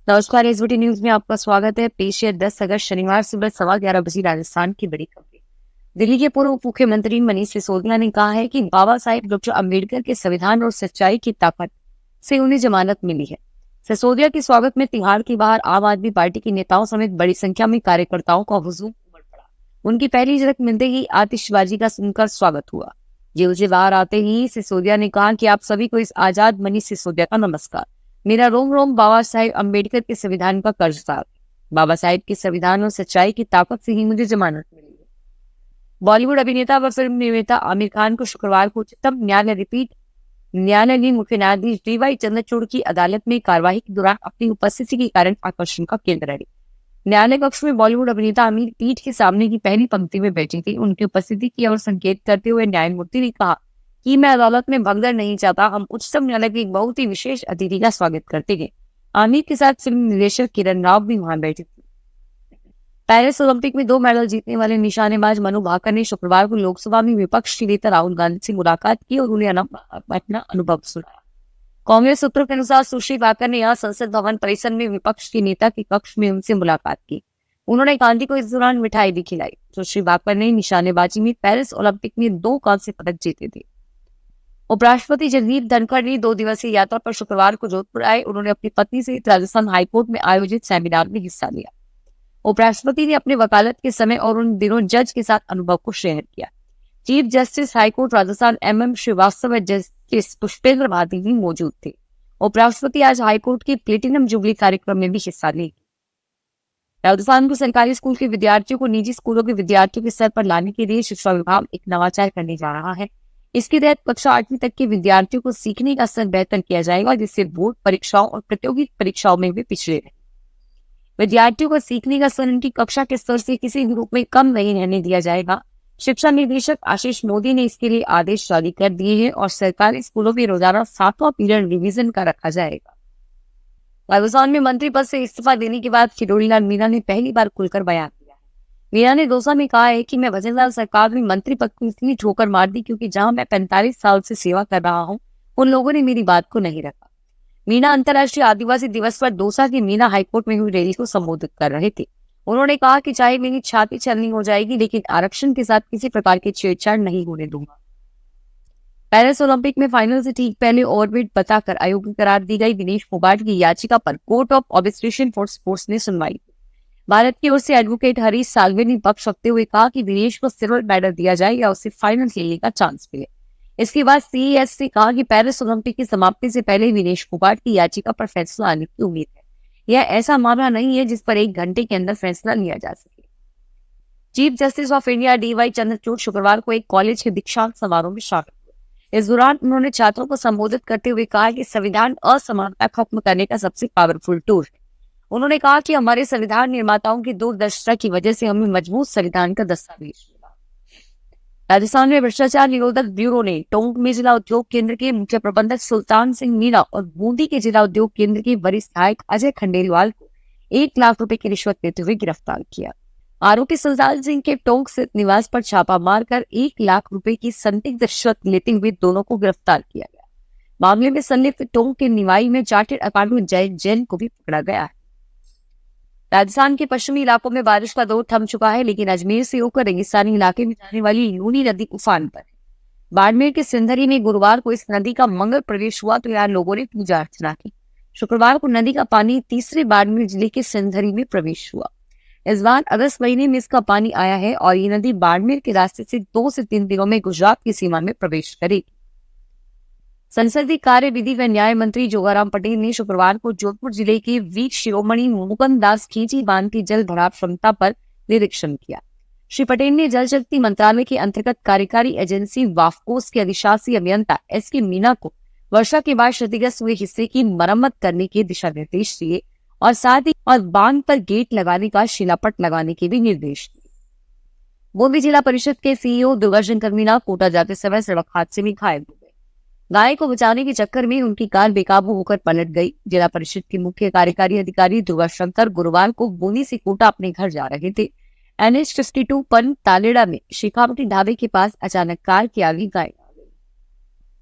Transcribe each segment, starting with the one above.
नमस्कार, SBT news में आपका स्वागत है। पेश है 10 अगस्त शनिवार सुबह 11:15 राजस्थान की बड़ी खबरें। दिल्ली के पूर्व मुख्यमंत्री मनीष सिसोदिया ने कहा है कि बाबा साहेब डॉक्टर अम्बेडकर के संविधान और सच्चाई की ताकत से उन्हें जमानत मिली है। सिसोदिया के स्वागत में तिहाड़ के बाहर आम आदमी पार्टी के नेताओं समेत बड़ी संख्या में कार्यकर्ताओं का हुजूम उमड़ पड़ा। उनकी पहली झलक मिलते ही आतिशबाजी का सुनकर स्वागत हुआ। जेल बाहर आते ही सिसोदिया ने कहा कि आप सभी को इस आजाद मनीष सिसोदिया का नमस्कार। मेरा रोम रोम बाबा साहेब अम्बेडकर के संविधान का कर्जदार। बाबा साहेब के संविधान और सच्चाई की ताकत से ही मुझे जमानत मिली है। बॉलीवुड अभिनेता व फिल्म निर्माता आमिर खान को शुक्रवार को उच्चतम न्यायालय ने मुख्य न्यायाधीश डीवाई चंद्रचूड़ की अदालत में कार्यवाही के दौरान अपनी उपस्थिति के कारण आकर्षण का केंद्र रहे। न्यायालय कक्ष में बॉलीवुड अभिनेता आमिर पीठ के सामने की पहली पंक्ति में बैठी थी। उनकी उपस्थिति की ओर संकेत करते हुए न्यायमूर्ति ने कहा कि मैं अदालत में भगदड़ नहीं चाहता। हम उच्चतम न्यायालय के एक बहुत ही विशेष अतिथि का स्वागत करते हैं। आमिर के साथ फिल्म निर्देशक किरण राव भी वहां बैठे थे। पेरिस ओलंपिक में 2 मेडल जीतने वाले निशानेबाज मनु भाकर ने शुक्रवार को लोकसभा में विपक्ष के नेता राहुल गांधी से मुलाकात की और उन्हें अपना अनुभव सुनाया। कांग्रेस सूत्रों के अनुसार सुश्री भाकर ने यहाँ संसद भवन परिसर में विपक्ष के नेता के कक्ष में उनसे मुलाकात की। उन्होंने गांधी को इस दौरान मिठाई भी खिलाई। सुश्री भाकर ने निशानेबाजी में पेरिस ओलंपिक में 2 कांस्य पदक जीते थे। उपराष्ट्रपति जगदीप धनखड़ ने 2 दिवसीय यात्रा पर शुक्रवार को जोधपुर आए। उन्होंने अपनी पत्नी सहित राजस्थान हाईकोर्ट में आयोजित सेमिनार में हिस्सा लिया। उपराष्ट्रपति ने अपने वकालत के समय और उन दिनों जज के साथ अनुभव को शेयर किया। Chief justice high court Rajasthan MM Srivastava व जस्टिस पुष्पेंद्र भाटी भी मौजूद थे। उपराष्ट्रपति आज हाईकोर्ट की प्लेटिनम जुबली कार्यक्रम में भी हिस्सा लेंगे। राजस्थान को सरकारी स्कूल के विद्यार्थियों को निजी स्कूलों के विद्यार्थियों के स्तर पर लाने के लिए शिक्षा विभाग एक नवाचार करने जा रहा है। इसके तहत कक्षा 8वीं तक के विद्यार्थियों को सीखने का स्तर बेहतर किया जाएगा, जिससे बोर्ड परीक्षाओं और प्रतियोगी परीक्षाओं में भी पिछड़े रहे। विद्यार्थियों को सीखने का स्तर उनकी कक्षा के स्तर से किसी भी रूप में कम नहीं रहने दिया जाएगा। शिक्षा निदेशक आशीष मोदी ने इसके लिए आदेश जारी कर दिए हैं और सरकारी स्कूलों में रोजाना 7वां पीरियड रिवीजन का रखा जाएगा। राजस्थान में मंत्री पद से इस्तीफा देने के बाद किरोड़ी लाल मीणा ने पहली बार खुलकर बयान दिया है। मीणा ने दौसा में कहा है कि मैं भजनलाल सरकार में मंत्री पद को इतनी ठोकर मार दी क्योंकि जहां मैं 45 साल से सेवा कर रहा हूं, उन लोगों ने मेरी बात को नहीं रखा। मीणा अंतर्राष्ट्रीय आदिवासी दिवस पर दौसा की मीना हाईकोर्ट में हुई रैली को संबोधित कर रहे थे। उन्होंने कहा कि चाहे मेरी छाती छलनी हो जाएगी, लेकिन आरक्षण के साथ किसी प्रकार की छेड़छाड़ नहीं होने दूंगा। पेरिस ओलंपिक में फाइनल से ठीक पहले ओवरवेट बताकर अयोग्य करार दी गई दिनेश फोगाट की याचिका पर court of arbitration for sports ने सुनवाई की। भारत की ओर से एडवोकेट हरीश साल्वे ने पक्ष रखते हुए कहा कि दिनेश को सिल्वर मेडल दिया जाए या उसे फाइनल खेलने का चांस मिले। इसके बाद CES ने कहा कि पेरिस ओलंपिक की समाप्ति से पहले दिनेश फोगाट की याचिका पर फैसला आने की उम्मीद है। यह ऐसा मामला नहीं है जिस पर 1 घंटे के अंदर फैसला लिया जा सके। Chief justice of India DY Chandrachud शुक्रवार को एक कॉलेज के दीक्षांत समारोह में शामिल हुए। इस दौरान उन्होंने छात्रों को संबोधित करते हुए कहा कि संविधान असमानता खत्म करने का सबसे पावरफुल टूल है। उन्होंने कहा कि हमारे संविधान निर्माताओं की दूरदर्शिता की वजह से हमें मजबूत संविधान का दस्तावेज मिला। राजस्थान में भ्रष्टाचार निरोधक ब्यूरो ने टोंक में जिला उद्योग केंद्र के मुख्य प्रबंधक सुल्तान सिंह मीणा और बूंदी के जिला उद्योग केंद्र के वरिष्ठ सहायक अजय खंडेलवाल को 1 लाख रुपए की रिश्वत देते हुए गिरफ्तार किया। आरोपी सुल्तान सिंह के टोंक स्थित निवास पर छापा मारकर 1 लाख रुपए की संदिग्ध रिश्वत लेते हुए दोनों को गिरफ्तार किया गया। मामले में संलिप्त टोंक के निवाई में चार्टेड अकाउंटेंट जय जैन को भी पकड़ा गया है। राजस्थान के पश्चिमी इलाकों में बारिश का दौर थम चुका है, लेकिन अजमेर से होकर रेगिस्तानी इलाके में जाने वाली लूनी नदी उफान पर है। बाड़मेर के सिंधरी में गुरुवार को इस नदी का मंगल प्रवेश हुआ तो यहाँ लोगों ने पूजा अर्चना की। शुक्रवार को नदी का पानी तीसरे बाड़मेर जिले के सिंधरी में प्रवेश हुआ। इस बार अगस्त महीने में इसका पानी आया है और ये नदी बाड़मेर के रास्ते से 2 से 3 दिनों में गुजरात की सीमा में प्रवेश करेगी। संसदीय कार्य विधि व न्याय मंत्री जोगाराम पटेल ने शुक्रवार को जोधपुर जिले के वीर शिरोमणि मुकुंद दास खींची बांध की जल भराव क्षमता पर निरीक्षण किया। श्री पटेल ने जल शक्ति मंत्रालय के अंतर्गत कार्यकारी एजेंसी वाफकोस के अधिशासी अभियंता SK मीना को वर्षा के बाद क्षतिग्रस्त हुए हिस्से की मरम्मत करने के दिशा निर्देश दिए और साथ ही बांध पर गेट लगाने का शिलापट लगाने के भी निर्देश दिए। बूंदी जिला परिषद के CEO दुर्गाशंकर मीना कोटा जाते समय सड़क हादसे में घायल हो गए। गाय को बचाने के चक्कर में उनकी कार बेकाबू होकर पलट गई। जिला परिषद के मुख्य कार्यकारी अधिकारी दुर्गाशंकर गुरुवार को बूंदी से कोटा अपने घर जा रहे थे। NH 52 पन तालेड़ा में शिखावटी ढाबे के पास अचानक कार की आगे गाय आ गई।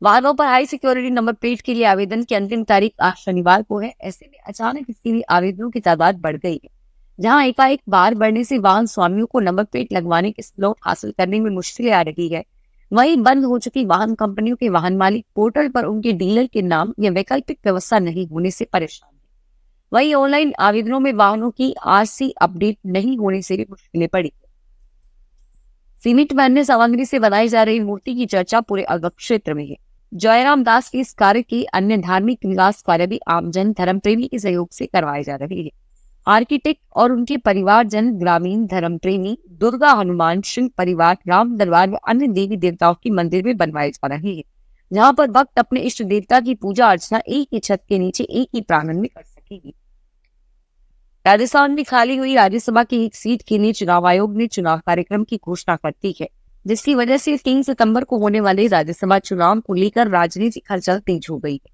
वाहनों पर हाई सिक्योरिटी नंबर प्लेट के लिए आवेदन की अंतिम तारीख आज शनिवार को है। ऐसे में अचानक इसके लिए आवेदनों की तादाद बढ़ गई है। जहां एकाएक बार बढ़ने से वाहन स्वामियों को नंबर प्लेट लगवाने के स्लॉट हासिल करने में मुश्किलें आ रही है। वहीं बंद हो चुकी वाहन कंपनियों के वाहन मालिक पोर्टल पर उनके डीलर के नाम या वैकल्पिक व्यवस्था नहीं होने से परेशान है। वहीं ऑनलाइन आवेदनों में वाहनों की आरसी अपडेट नहीं होने से भी मुश्किलें पड़ी। सीमेंट व अन्य सामग्री से बनाई जा रही मूर्ति की चर्चा पूरे अवध क्षेत्र में है। जयराम दास के इस कार्य के अन्य धार्मिक विकास कार्य भी आमजन धर्म प्रेमी के सहयोग से करवाए जा रहे हैं। आर्किटेक्ट और उनके परिवारजन ग्रामीण धर्म प्रेमी दुर्गा, हनुमान, सिंह परिवार, राम दरबार व अन्य देवी देवताओं की मंदिर में बनवाए जा रहे हैं, जहाँ पर भक्त अपने इष्ट देवता की पूजा अर्चना एक ही छत के नीचे एक ही प्रांगण में कर सकेगी। राजस्थान में खाली हुई राज्यसभा की एक सीट के लिए चुनाव आयोग ने चुनाव कार्यक्रम की घोषणा कर दी है, जिसकी वजह से 3 सितंबर को होने वाले राज्यसभा चुनाव को लेकर राजनीतिक हलचल तेज हो गई है।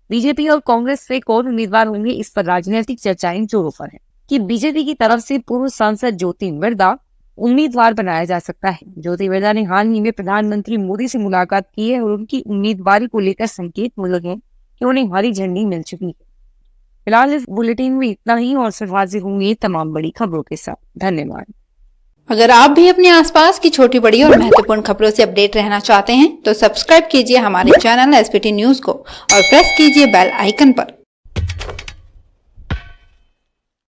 बीजेपी और कांग्रेस से कौन उम्मीदवार होंगे, इस पर राजनीतिक चर्चाएं जोरों पर है कि बीजेपी की तरफ से पूर्व सांसद ज्योति मिर्धा उम्मीदवार बनाया जा सकता है। ज्योति मिर्धा ने हाल ही में प्रधानमंत्री मोदी से मुलाकात की है और उनकी उम्मीदवारी को लेकर संकेत मिले हैं कि उन्हें हरी झंडी मिल चुकी है। फिलहाल इस बुलेटिन में इतना ही और फिर हाजिर होंगे तमाम बड़ी खबरों के साथ। धन्यवाद। अगर आप भी अपने आसपास की छोटी बड़ी और महत्वपूर्ण खबरों से अपडेट रहना चाहते हैं तो सब्सक्राइब कीजिए हमारे चैनल एसपीटी न्यूज को और प्रेस कीजिए बेल आइकन पर।